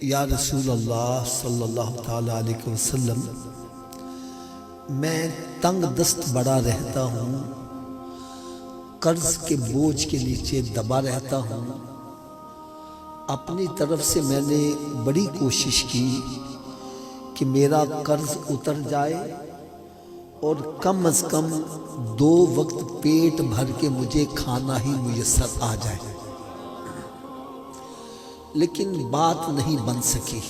یا رسول اللہ صلی اللہ تعالی علیہ وسلم، میں تنگ دست بڑا رہتا ہوں، قرض کے بوجھ کے نیچے دبا رہتا ہوں۔ اپنی طرف سے میں نے بڑی کوشش کی کہ میرا قرض اتر جائے اور کم از کم 2 وقت پیٹ بھر کے مجھے کھانا ہی میسر آ جائے، لیکن بات نہیں بن سکی۔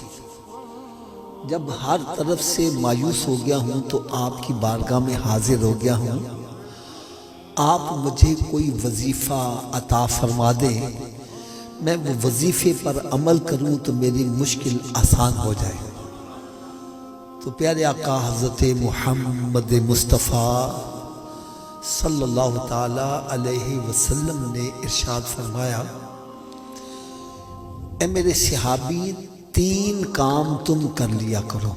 جب ہر طرف سے مایوس ہو گیا ہوں تو آپ کی بارگاہ میں حاضر ہو گیا ہوں، آپ مجھے کوئی وظیفہ عطا فرما دیں، میں وہ وظیفے پر عمل کروں تو میری مشکل آسان ہو جائے۔ تو پیارے آقا حضرت محمد مصطفیٰ صلی اللہ تعالی علیہ وسلم نے ارشاد فرمایا، اے میرے صحابی، 3 کام تم کر لیا کرو۔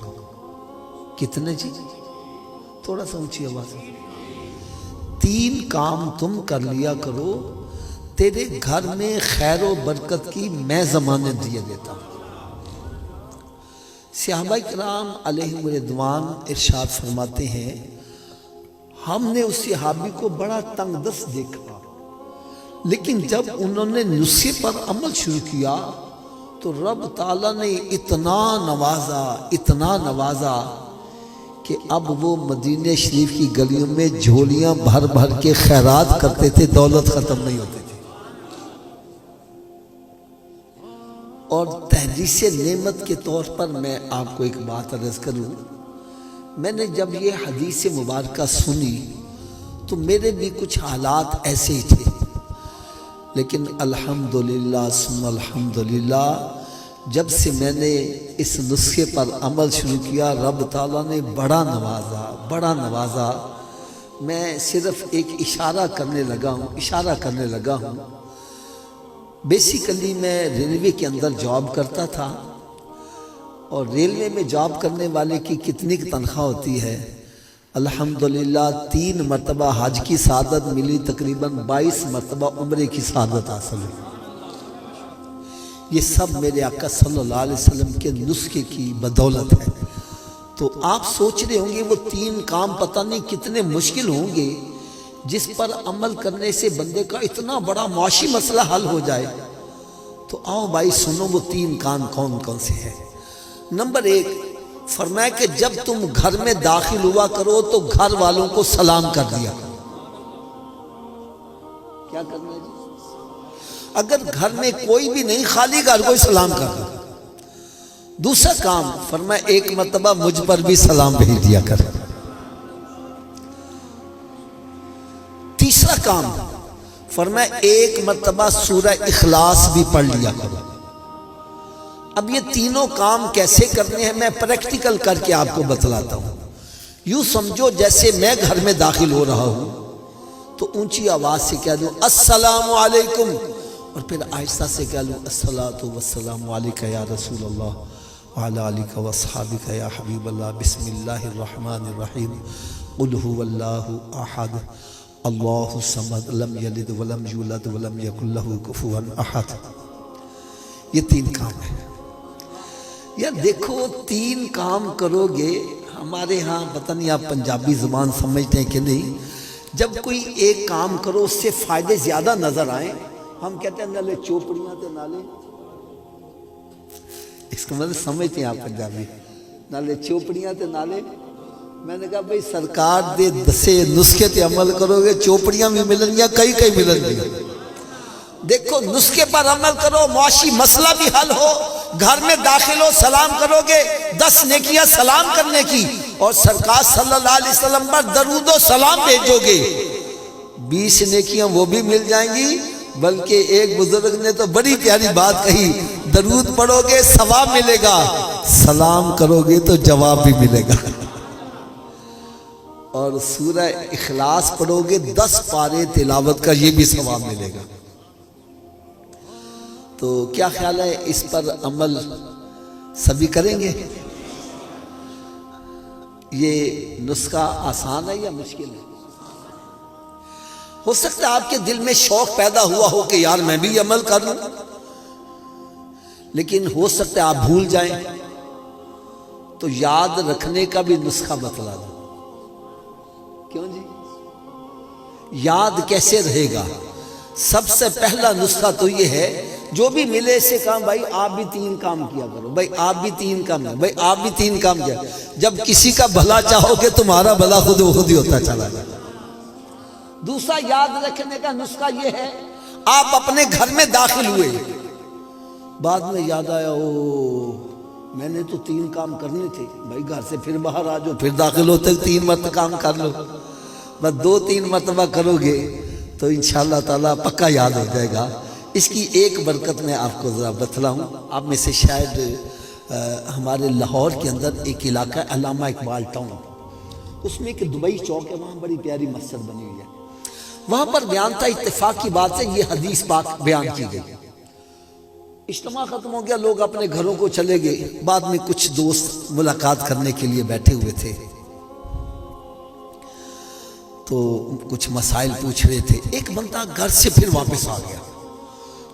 کتنے جی؟ تھوڑا سا اونچی آواز۔ 3 کام تم کر لیا کرو، تیرے گھر میں خیر و برکت کی میں ضمانت دیے دیتا ہوں۔ صحابہ کرام علیہم رضوان ارشاد فرماتے ہیں، ہم نے اس صحابی کو بڑا تنگ دست دیکھا، لیکن جب انہوں نے نسخے پر عمل شروع کیا تو رب تعالیٰ نے اتنا نوازا کہ اب وہ مدینہ شریف کی گلیوں میں جھولیاں بھر بھر کے خیرات کرتے تھے، دولت ختم نہیں ہوتی تھی۔ اور تحدیث نعمت کے طور پر میں آپ کو ایک بات عرض کروں، میں نے جب یہ حدیث مبارکہ سنی تو میرے بھی کچھ حالات ایسے ہی تھے، لیکن الحمدللہ ثم الحمدللہ جب سے میں نے اس نسخے پر عمل شروع کیا، رب تعالیٰ نے بڑا نوازا۔ میں صرف ایک اشارہ کرنے لگا ہوں۔ بیسیکلی میں ریلوے کے اندر جاب کرتا تھا، اور ریلوے میں جاب کرنے والے کی کتنی تنخواہ ہوتی ہے؟ الحمدللہ 3 مرتبہ حج کی سعادت ملی، تقریباً 22 مرتبہ عمرے کی سعادت حاصل ہوئی۔ یہ سب میرے آقا صلی اللہ علیہ وسلم کے نسخے کی بدولت ہے۔ تو آپ سوچ رہے ہوں گے وہ 3 کام پتہ نہیں کتنے مشکل ہوں گے جس پر عمل کرنے سے بندے کا اتنا بڑا معاشی مسئلہ حل ہو جائے۔ تو آؤ بھائی سنو وہ 3 کام کون کون سے ہیں۔ نمبر 1، فرمایا کہ جب تم گھر میں داخل ہوا کرو تو گھر والوں کو سلام کر دیا کرو۔ کیا کرنا ہے جی؟ اگر گھر میں کوئی بھی نہیں، خالی گھر کو سلام کر دو۔ دوسرا کام فرمایا 1 مرتبہ مجھ پر بھی سلام بھیج دیا کر۔ تیسرا کام فرمایا 1 مرتبہ سورہ اخلاص بھی پڑھ لیا کرو۔ اب یہ تینوں کام کیسے کرنے ہیں میں پریکٹیکل کر کے آپ کو بتلاتا ہوں۔ یوں سمجھو جیسے میں گھر میں داخل ہو رہا ہوں تو اونچی آواز سے کہہ دوں السلام علیکم، اور پھر آہستہ سے کہہ لوں الصلاۃ والسلام علیک یا رسول اللہ وعلی آلک واصحابک یا حبیب اللہ، بسم اللہ الرحمن الرحیم، قل هو اللہ احد اللہ الصمد لم یلد ولم یولد ولم یکن لہ کفوا احد۔ یہ 3 کام ہیں۔ یار دیکھو 3 کام کرو گے، ہمارے ہاں پتہ نہیں آپ پنجابی زبان سمجھتے ہیں کہ نہیں، جب کوئی ایک کام کرو اس سے فائدے زیادہ نظر آئیں، ہم کہتے ہیں نالے چوپڑیاں تے نالے، اس کا مطلب سمجھتے ہیں آپ پنجابی، نالے چوپڑیاں تے نالے۔ میں نے کہا بھئی سرکار دے دسے نسخے تے عمل کرو گے، چوپڑیاں بھی ملن گیا، کئی ملن گیا۔ دیکھو نسخے پر عمل کرو، معاشی مسئلہ بھی حل ہو، گھر میں داخل ہو سلام کرو گے، 10 نیکیاں سلام کرنے کی، اور سرکار صلی اللہ علیہ وسلم پر درود و سلام بھیجو گے، 20 نیکیاں وہ بھی مل جائیں گی۔ بلکہ ایک بزرگ نے تو بڑی پیاری بات کہی، درود پڑھو گے ثواب ملے گا، سلام کرو گے تو جواب بھی ملے گا، اور سورہ اخلاص پڑھو گے 10 پارے تلاوت کا یہ بھی ثواب ملے گا۔ تو کیا خیال ہے اس پر عمل سبھی کریں گے؟ یہ نسخہ آسان ہے یا مشکل ہے؟ ہو سکتا ہے آپ کے دل میں شوق پیدا ہوا ہو کہ یار میں بھی عمل کر لوں، لیکن ہو سکتا ہے آپ بھول جائیں، تو یاد رکھنے کا بھی نسخہ بتلا دو۔ کیوں جی؟ یاد کیسے رہے گا؟ سب سے پہلا نسخہ تو یہ ہے، جو بھی ملے سے کہا بھائی آپ بھی 3 کام کیا کرو، بھائی آپ بھی 3 کام، بھائی آپ بھی 3 کام کیا۔ جب کسی کا بھلا چاہو گے تمہارا بھلا خود بخود ہی ہوتا چلا جائے۔ دوسرا یاد رکھنے کا نسخہ یہ ہے، آپ اپنے گھر میں داخل ہوئے، بعد میں یاد آیا میں نے تو 3 کام کرنے تھے، بھائی گھر سے پھر باہر آ جاؤ، پھر داخل ہوتے 3 مرتبہ کام کر لو۔ بس 2-3 مرتبہ کرو گے تو انشاءاللہ تعالیٰ پکا یاد ہو جائے گا۔ اس کی ایک برکت میں آپ کو ذرا بتلاؤں۔ آپ میں سے شاید ہمارے لاہور کے اندر ایک علاقہ ہے علامہ اقبال ٹاؤن، اس میں ایک دبئی چوک ہے، وہاں بڑی پیاری مسجد بنی ہوئی ہے۔ وہاں پر بیان تھا، اتفاق کی بات ہے، یہ حدیث پاک بیان کی گئی۔ اجتماع ختم ہو گیا، لوگ اپنے گھروں کو چلے گئے۔ بعد میں کچھ دوست ملاقات کرنے کے لیے بیٹھے ہوئے تھے، تو کچھ مسائل پوچھ رہے تھے۔ ایک بندہ گھر سے پھر واپس آ گیا،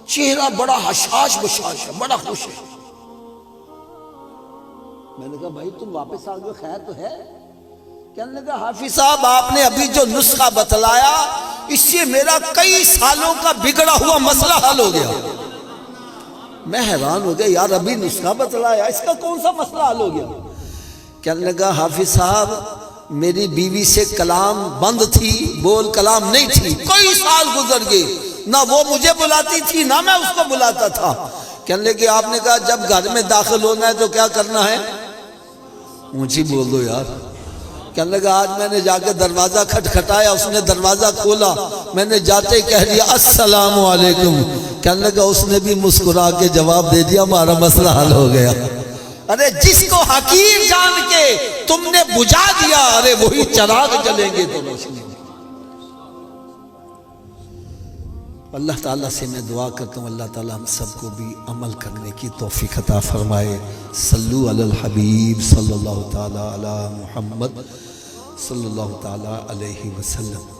چہرہ بڑا حشاش بشاش ہے، بڑا خوش ہے۔ میں نے کہا بھائی تم واپس آ گئے، خیر تو ہے؟ کہنے لگا حافظ صاحب آپ نے ابھی جو نسخہ بتلایا، اس سے میرا کئی سالوں کا بگڑا ہوا مسئلہ حل ہو گیا۔ میں حیران ہو گیا، یار ابھی نسخہ بتلایا، اس کا کون سا مسئلہ حل ہو گیا؟ کہنے لگا حافظ صاحب میری بیوی سے کلام بند تھی، بول کلام نہیں تھی، کئی سال گزر گئے، نہ وہ مجھے بلاتی تھی نہ میں اس کو بلاتا تھا۔ کہنے لگے آپ نے کہا جب گھر میں داخل ہونا ہے تو کیا کرنا ہے؟ اونچی بول دو یار۔ کہنے لگا آج میں نے جا کے دروازہ کھٹکھٹایا، اس نے دروازہ کھولا، میں نے جاتے کہہ دیا السلام علیکم۔ کہنے لگا اس نے بھی مسکرا کے جواب دے دیا ہمارا مسئلہ حل ہو گیا۔ ارے جس کو حقیر جان کے تم نے بجھا دیا، ارے وہی چراغ جلیں گے تو روشنی۔ اللہ تعالیٰ سے میں دعا کرتا ہوں اللہ تعالیٰ ہم سب کو بھی عمل کرنے کی توفیق عطا فرمائے۔ صلو علی الحبیب صلی اللہ تعالیٰ علی محمد صلی اللہ تعالیٰ علیہ وسلم۔